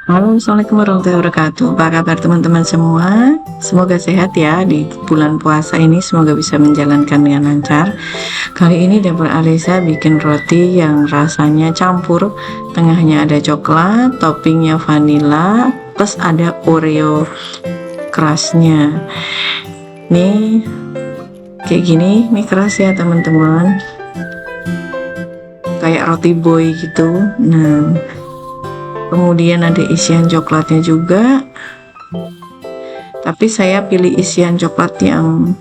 Halo, Assalamualaikum warahmatullahi wabarakatuh. Apa kabar teman-teman semua? Semoga sehat ya di bulan puasa ini. Semoga bisa menjalankan dengan lancar. Kali ini dapur Alisa bikin roti yang rasanya campur. Tengahnya ada coklat, toppingnya vanila, plus ada Oreo kerasnya. Nih, kayak gini. Nih keras ya teman-teman. Kayak roti boy gitu. Nah, kemudian ada isian coklatnya juga, tapi saya pilih isian coklat yang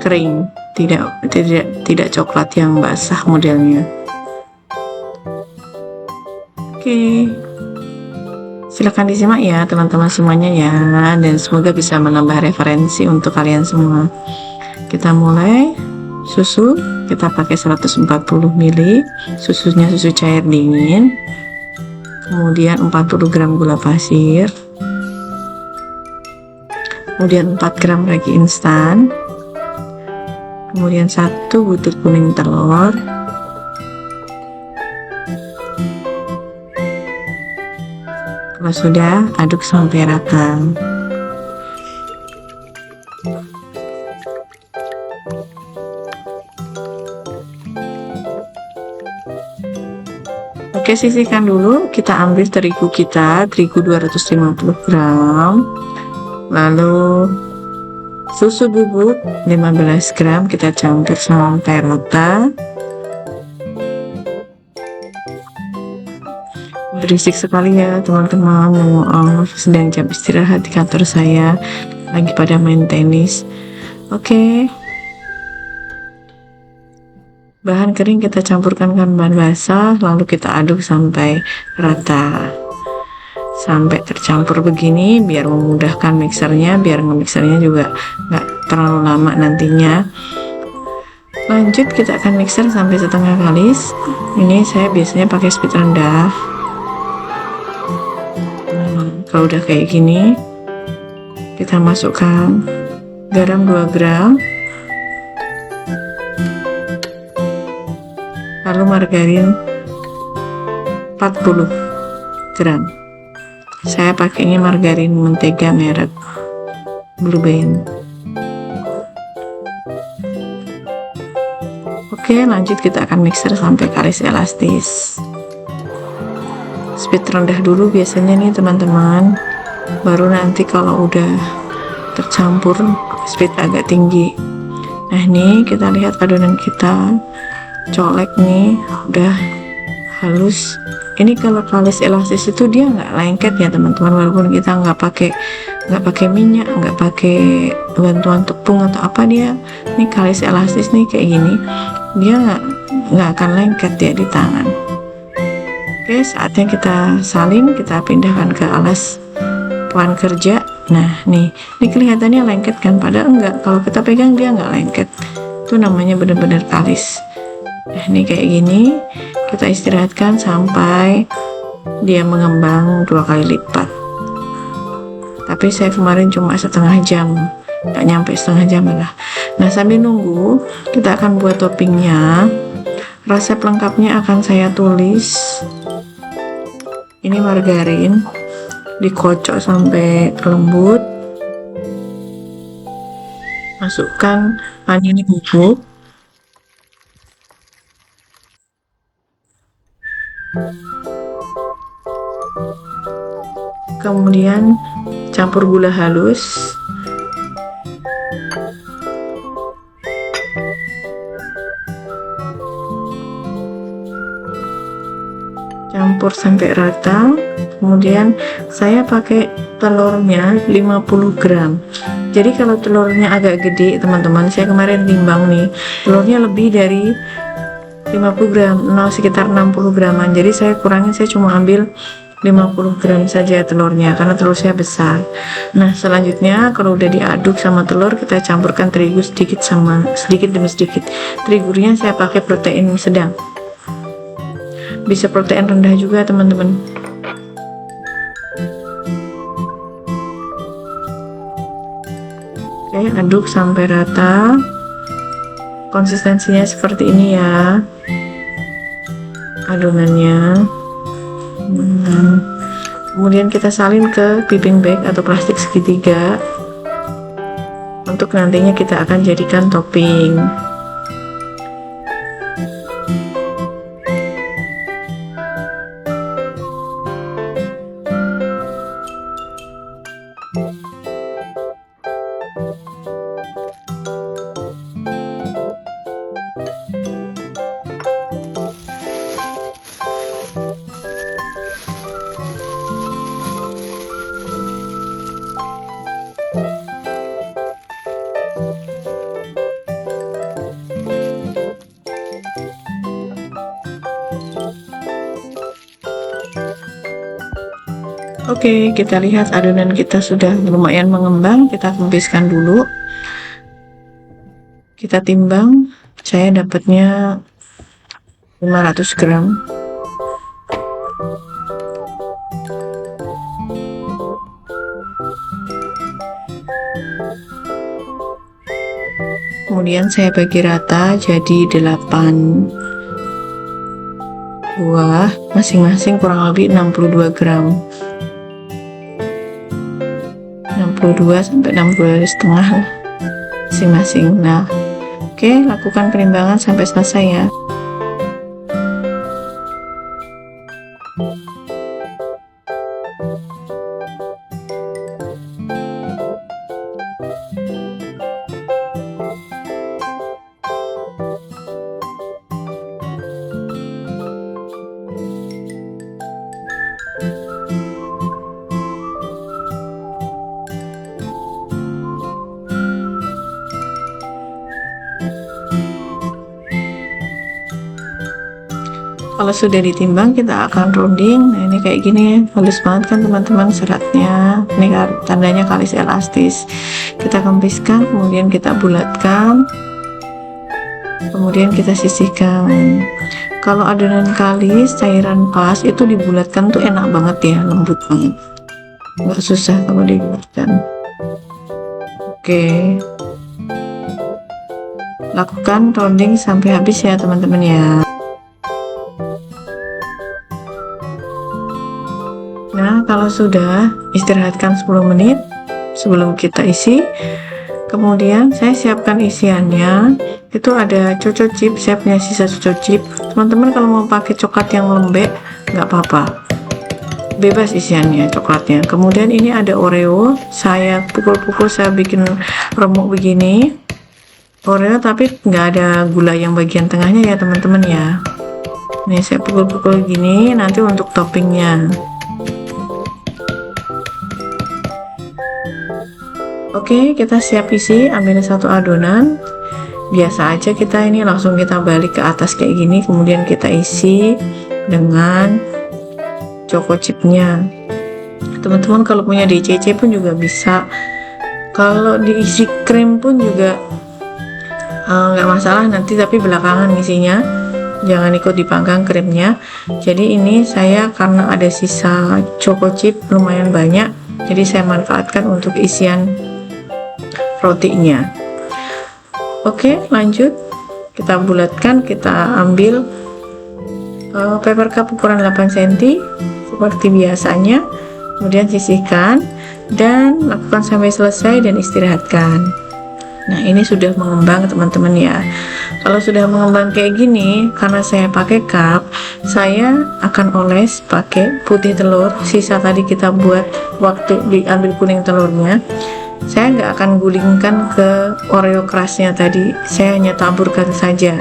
kering, tidak coklat yang basah modelnya. Oke, silakan disimak ya teman-teman semuanya ya, dan semoga bisa menambah referensi untuk kalian semua. Kita mulai. Susu kita pakai 140 ml, susunya susu cair dingin. Kemudian 40 gram gula pasir, kemudian 4 gram ragi instan, kemudian 1 butir kuning telur, kalau sudah aduk sampai rata. Oke, sisihkan dulu. Kita ambil terigu kita, terigu 250 gram. Lalu susu bubuk 15 gram kita campur sampai rata. Berisik sekali ya teman-teman, maaf, sedang jam istirahat di kantor saya, lagi pada main tenis. Oke. Bahan kering kita campurkan dengan bahan basah, lalu kita aduk sampai rata, sampai tercampur begini, biar memudahkan mixernya, biar nge-mixernya juga nggak terlalu lama nantinya. Lanjut kita akan mixer sampai setengah kalis. Ini saya biasanya pakai speed rendah. Kalau udah kayak gini, kita masukkan garam 2 gram, lalu margarin 40 gram. Saya pakai ini margarin mentega merek Blue Band. Oke, lanjut kita akan mixer sampai kalis elastis. Speed rendah dulu biasanya nih teman-teman, baru nanti kalau udah tercampur speed agak tinggi. Nah, ini kita lihat adonan kita colek nih, udah halus. Ini kalau kalis elastis itu dia nggak lengket ya teman-teman, walaupun kita nggak pakai minyak, nggak pakai bantuan tepung atau apa, dia ini kalis elastis nih kayak gini, dia nggak akan lengket ya di tangan. Oke, saatnya kita salin, kita pindahkan ke alas ruang kerja. Nah, ini kelihatannya lengket kan, padahal enggak. Kalau kita pegang dia nggak lengket, itu namanya benar-benar kalis. Nah, ini kayak gini, kita istirahatkan sampai dia mengembang 2 kali lipat. Tapi saya kemarin cuma setengah jam, nggak nyampe setengah jam lah. Nah, sambil nunggu kita akan buat toppingnya. Resep lengkapnya akan saya tulis. Ini margarin dikocok sampai lembut, masukkan vanili bubuk, kemudian campur gula halus, campur sampai rata. Kemudian saya pakai telurnya 50 gram. Jadi kalau telurnya agak gede teman-teman, saya kemarin timbang nih, telurnya lebih dari 50 gram, sekitar 60 graman. Jadi saya kurangin, saya cuma ambil 50 gram saja telurnya, karena telur saya besar. Nah, selanjutnya kalau udah diaduk sama telur, kita campurkan terigu sedikit demi sedikit. Terigunya saya pakai protein sedang, bisa protein rendah juga teman-teman. Oke, aduk sampai rata. Konsistensinya seperti ini ya adonannya. kemudian kita salin ke piping bag atau plastik segitiga untuk nantinya kita akan jadikan topping. Oke, kita lihat adonan kita sudah lumayan mengembang. Kita kempiskan dulu. Kita timbang. Saya dapatnya 500 gram. Kemudian saya bagi rata jadi 8 buah, masing-masing kurang lebih 62 gram. 62 sampai 62 setengah masing-masing. Nah, oke, lakukan penimbangan sampai selesai ya. Kalau sudah ditimbang kita akan rounding. Nah, ini kayak gini, halus banget kan teman-teman seratnya. Ini tandanya kalis elastis. Kita kempiskan, kemudian kita bulatkan, kemudian kita sisihkan. Kalau adonan kalis cairan pas itu dibulatkan tuh enak banget ya, lembut banget, nggak susah kalau dibulatkan. Oke, lakukan rounding sampai habis ya teman-teman ya. Nah, kalau sudah, istirahatkan 10 menit sebelum kita isi. Kemudian saya siapkan isiannya. Itu ada coco chip, saya punya sisa coco chip. Teman-teman kalau mau pakai coklat yang lembek nggak apa-apa, bebas isiannya coklatnya. Kemudian ini ada Oreo, saya pukul-pukul, saya bikin remuk begini Oreo, tapi nggak ada gula yang bagian tengahnya ya teman-teman ya. Nih saya pukul-pukul gini, nanti untuk toppingnya. Oke, kita siap isi. Ambil satu adonan, biasa aja kita ini langsung kita balik ke atas kayak gini, kemudian kita isi dengan choco chipnya. Teman-teman kalau punya DCC pun juga bisa, kalau diisi krim pun juga nggak masalah nanti, tapi belakangan isinya jangan ikut dipanggang krimnya. Jadi ini saya karena ada sisa choco chip lumayan banyak, jadi saya manfaatkan untuk isian rotinya. Oke, lanjut kita bulatkan. Kita ambil paper cup ukuran 8 cm seperti biasanya, kemudian sisihkan dan lakukan sampai selesai dan istirahatkan. Nah, ini sudah mengembang teman-teman ya. Kalau sudah mengembang kayak gini, karena saya pakai cup, saya akan oles pakai putih telur. Sisa tadi kita buat waktu diambil kuning telurnya, saya nggak akan gulingkan ke Oreo kerasnya tadi, saya hanya taburkan saja.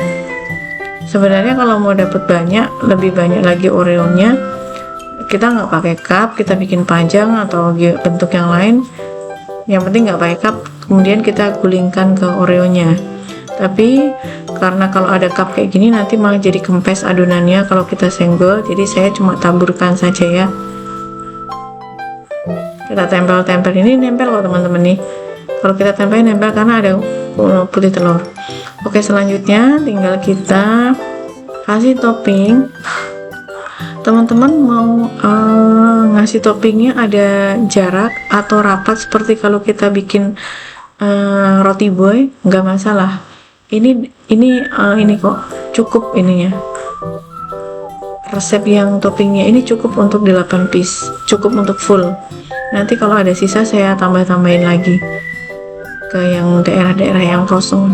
Sebenarnya kalau mau dapat banyak, lebih banyak lagi Oreonya, kita nggak pakai cup, kita bikin panjang atau bentuk yang lain, yang penting nggak pakai cup, kemudian kita gulingkan ke Oreonya. Tapi karena kalau ada cup kayak gini nanti malah jadi kempes adonannya kalau kita senggol, jadi saya cuma taburkan saja ya. Kita tempel-tempel, ini nempel kok teman-teman nih, kalau kita tempel nempel karena ada putih telur. Oke, selanjutnya tinggal kita kasih topping. Teman-teman mau ngasih toppingnya ada jarak atau rapat seperti kalau kita bikin roti boy, nggak masalah. Ini kok cukup ininya, resep yang toppingnya ini cukup untuk 8 piece, cukup untuk full. Nanti kalau ada sisa saya tambah-tambahin lagi ke yang daerah-daerah yang kosong.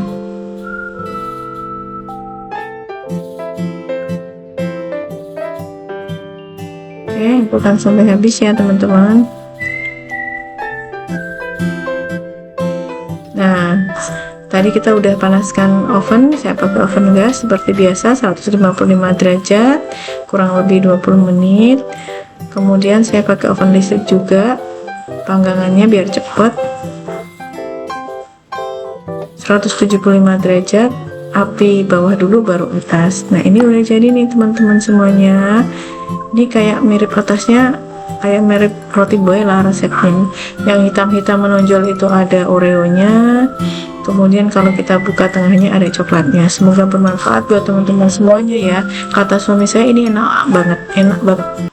Oke, lakukan sampai habis ya teman-teman. Nah, tadi kita udah panaskan oven, saya pakai oven gas seperti biasa 155 derajat, kurang lebih 20 menit. Kemudian saya pakai oven listrik juga, panggangannya biar cepat. 175 derajat, api bawah dulu baru atas. Nah, ini udah jadi nih teman-teman semuanya. Ini kayak mirip atasnya kayak mirip roti boy lah resepnya. Yang hitam-hitam menonjol itu ada oreonya, kemudian kalau kita buka tengahnya ada coklatnya. Semoga bermanfaat buat teman-teman semuanya ya. Kata suami saya ini enak banget, enak banget.